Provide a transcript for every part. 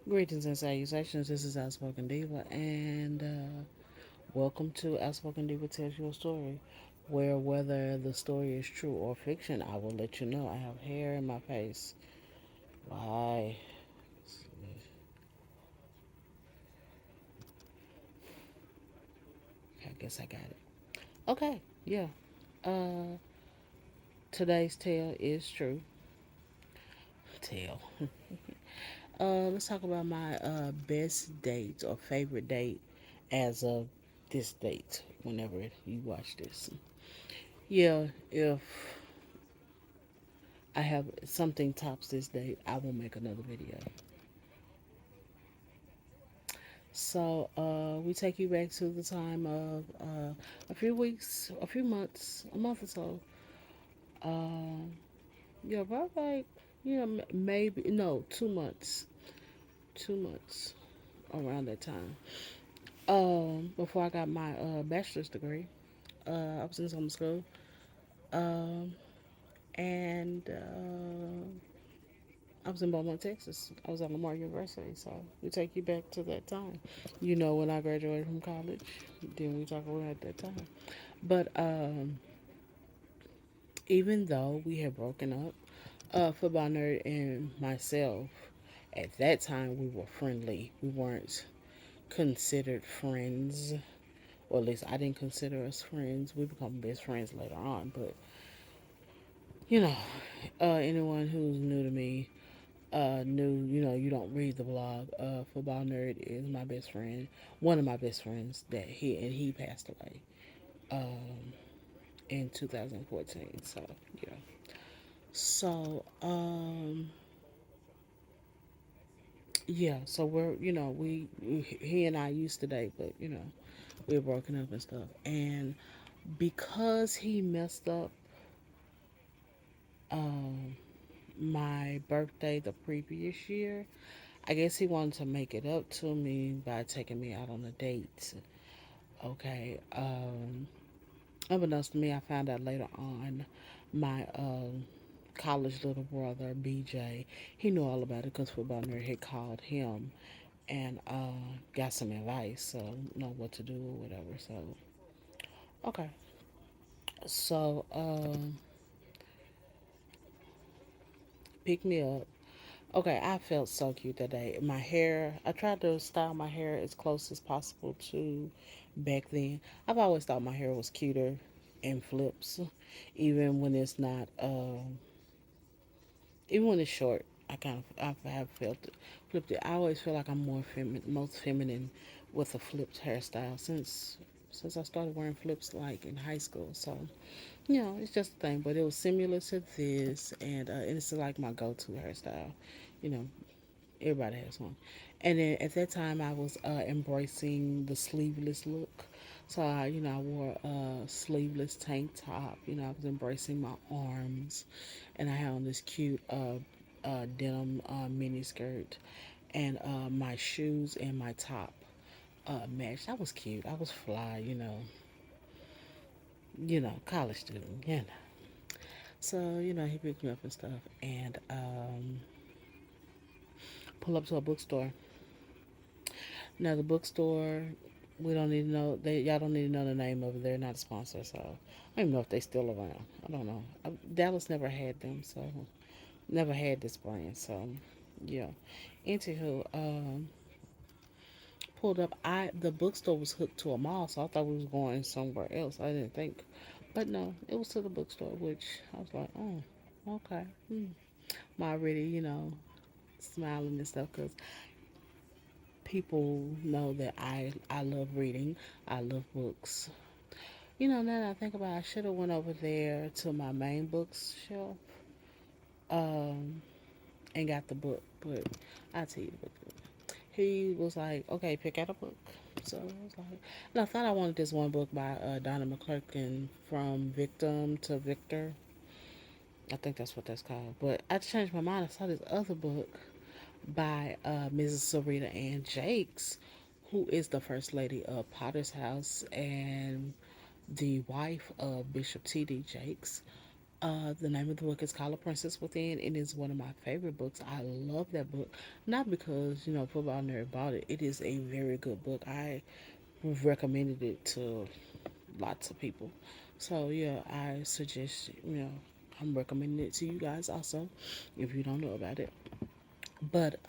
Greetings and salutations. This is Outspoken Diva, and welcome to Outspoken Diva Tells You a Story, where whether the story is true or fiction, I will let you know. I have hair in my face. Why? I guess I got it. Okay, yeah. Uh, Today's tale is true. Tale. Let's talk about my best date or favorite date as of this date. Whenever you watch this, yeah. If I have something tops this date, I will make another video. So we take you back to the time of a few weeks, a few months, a month or so. Uh, yeah, about like maybe no 2 months, 2 months around that time. Before I got my bachelor's degree, I was in summer school, um, and I was in Beaumont, Texas. I was at Lamar University, so we take you back to that time. You know, when I graduated from college, then we talk about that time. But even though we had broken up, Football Nerd and myself, at that time we were friendly. We weren't considered friends, or at least I didn't consider us friends. We become best friends later on, but you know, anyone who's new to me knew, you don't read the blog. Football Nerd is my best friend, one of my best friends that he passed away in 2014. So yeah. So yeah. So we're he and I used to date, but we're broken up and stuff. And because he messed up um my birthday the previous year, I guess he wanted to make it up to me by taking me out on a date. Okay. Unbeknownst to me, I found out later on my college little brother, BJ, he knew all about it because Football Nerd had called him and got some advice, so know what to do or whatever. So, okay. So, pick me up. Okay, I felt so cute that day. My hair, I tried to style my hair as close as possible to back then. I've always thought my hair was cuter in flips, even when it's not, even when it's short. I have felt it, flipped it. I always feel like I'm more most feminine with a flipped hairstyle since I started wearing flips like in high school. So it's just a thing. But it was similar to this, and it's like my go-to hairstyle. You know, everybody has one. And then at that time, I was embracing the sleeveless look. So I wore a sleeveless tank top. I was embracing my arms, and I had on this cute denim mini skirt, and my shoes and my top matched. I was cute. I was fly. College student. So he picked me up and stuff, and pull up to a bookstore. Now the bookstore, we don't need to know. Y'all don't need to know the name of it. They're not a sponsor, so I don't even know if they still around. I don't know. Dallas never had them, so never had this brand. So yeah. Anywho, pulled up. The bookstore was hooked to a mall, so I thought we was going somewhere else. I didn't think, but no, it was to the bookstore, which I was like, oh, okay. I'm already, smiling and stuff because people know that I love reading. I love books. Now that I think about it, I should have went over there to my main bookshelf um, and got the book, but I'll tell you the book. He was like, okay, pick out a book. So I was like, and I thought I wanted this one book by Donna McClurkin, From Victim to Victor. I think that's what that's called. But I changed my mind. I saw this other book by Mrs. Sarita Ann Jakes, who is the first lady of Potter's House and the wife of Bishop T.D. Jakes. The name of the book is called A Princess Within. It is one of my favorite books. I love that book. Not because, football nerd bought it. It is a very good book. I recommended it to lots of people. So, yeah, I suggest, I'm recommending it to you guys also if you don't know about it. But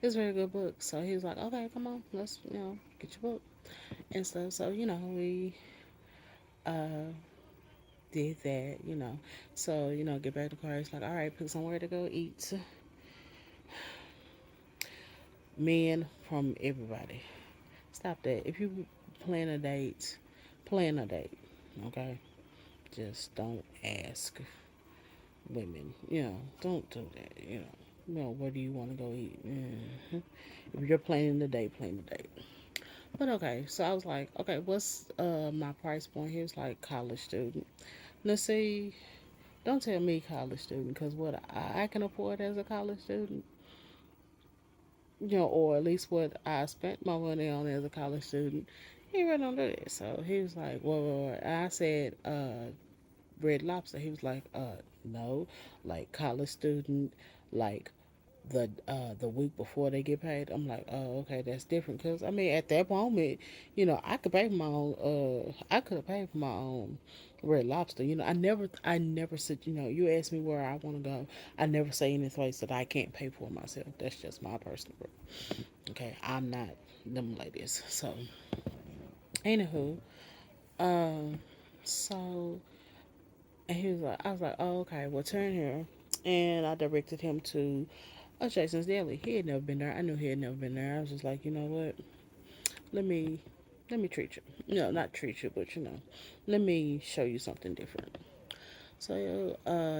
it's a very good book. So he was like, okay, come on, let's, get your book and stuff. So, we uh, did that, So, get back to the car. It's like, all right, pick somewhere to go eat. Men from everybody. Stop that. If you plan a date, okay? Just don't ask women, don't do that, where do you want to go eat? If you're planning the date, plan the date. But okay, so I was like, okay, what's my price point? He was like college student. Now see, don't tell me college student because what I can afford as a college student, or at least what I spent my money on as a college student, he really don't do that. So he was like, well, I said, Red Lobster. He was like, no, like college student, like the week before they get paid. I'm like, oh, okay, that's different. Cause I mean, at that moment, I could pay for my own. I could have paid for my own Red Lobster. I never said. You asked me where I want to go. I never say any place that I can't pay for myself. That's just my personal. Okay, I'm not them ladies. So, anywho, um, so and he was like, I was like, oh, okay, well, turn here. And I directed him to Jason's Deli. He had never been there. I knew he had never been there. I was just like, you know what? Let me, let me treat you. No, not treat you, but let me show you something different. So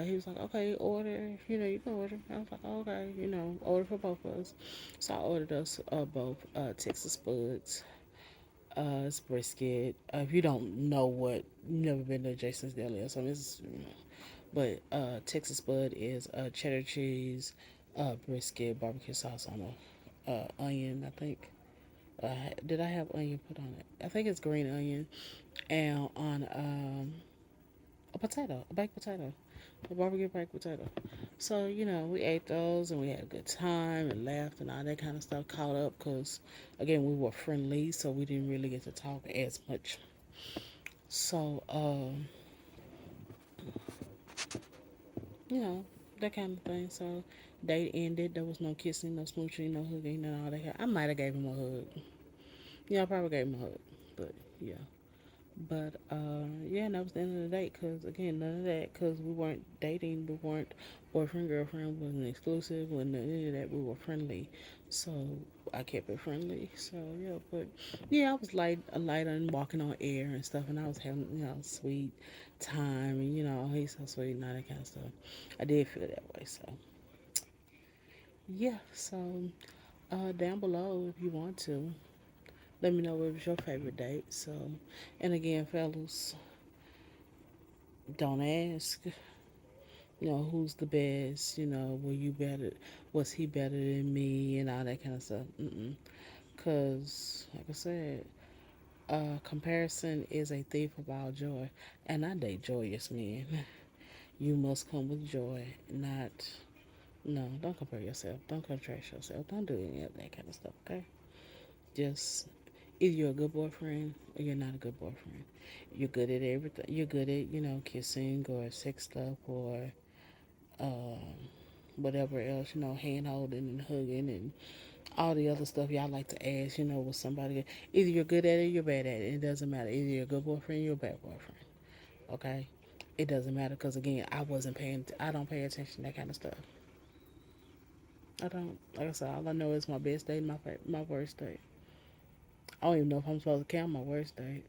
he was like, okay, order. You can order. I was like, oh, okay, order for both of us. So I ordered us both Texas Spuds. It's brisket. If you don't know what, you've never been to Jason's Deli or something, but Texas Spud is cheddar cheese, brisket, barbecue sauce on a onion. I think. Did I have onion put on it? I think it's green onion and on a potato, a baked potato, a barbecue baked potato. So we ate those and we had a good time and laughed and all that kind of stuff. Caught up because again we were friendly, so we didn't really get to talk as much. So you know, that kind of thing. So date ended. There was no kissing, no smooching, no hugging, and all that. I might have gave him a hug. Yeah, I probably gave him a hug. But yeah. But yeah, and that was the end of the date. Cause again, none of that. Cause we weren't dating. We weren't boyfriend girlfriend. Wasn't exclusive. Wasn't any of that. We were friendly. So I kept it friendly. So yeah, but yeah, I was light on walking on air and stuff, and I was having sweet time, and he's so sweet and all that kind of stuff. I did feel that way. So yeah. So down below if you want to. Let me know what was your favorite date. So, and again, fellas, don't ask. Who's the best? Were you better? Was he better than me? And all that kind of stuff. Cause, like I said, comparison is a thief of all joy, and I date joyous men. You must come with joy, not no. Don't compare yourself. Don't contrast yourself. Don't do any of that kind of stuff. Okay. Just either you're a good boyfriend or you're not a good boyfriend. You're good at everything. You're good at kissing or sex stuff or um, whatever else. Hand holding and hugging and all the other stuff y'all like to ask. With somebody. Either you're good at it, or you're bad at it. It doesn't matter. Either you're a good boyfriend, or you're a bad boyfriend. Okay. It doesn't matter because again, I wasn't paying. I don't pay attention to that kind of stuff. I don't. Like I said, all I know is my best date, and my worst date. I don't even know if I'm supposed to count my worst date.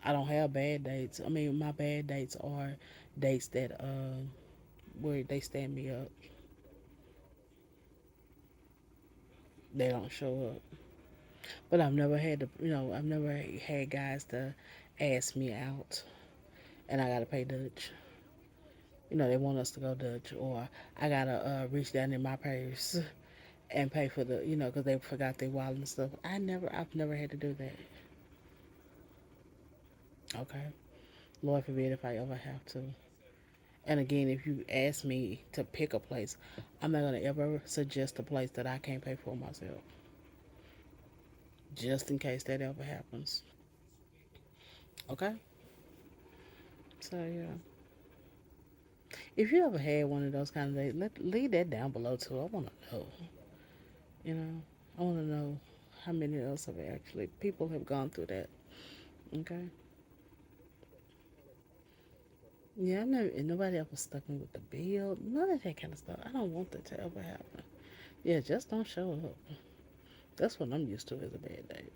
I don't have bad dates. I mean, my bad dates are dates that where they stand me up. They don't show up. But I've never had guys to ask me out, and I gotta pay Dutch. They want us to go Dutch, or I gotta reach down in my purse and pay for because they forgot their wallet and stuff. I've never had to do that. Okay. Lord forbid if I ever have to. And again, if you ask me to pick a place, I'm not going to ever suggest a place that I can't pay for myself, just in case that ever happens. Okay? So, yeah. If you ever had one of those kind of days, leave that down below too. I want to know. You know, I want to know how many of us have actually, people have gone through that. Okay? Yeah, I never, nobody ever stuck me with the bill. None of that kind of stuff. I don't want that to ever happen. Yeah, just don't show up. That's what I'm used to as a bad date.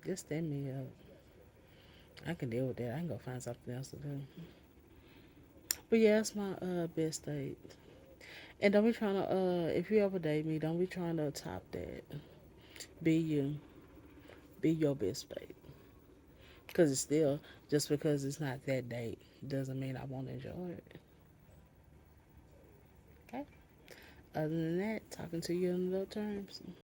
Just stand me up. I can deal with that. I can go find something else to do. But yeah, it's my best date. And don't be trying to if you ever date me, don't be trying to top that. Be you. Be your best date. Cause it's still just because it's not that date doesn't mean I won't enjoy it. Okay. Other than that, talking to you in adult terms.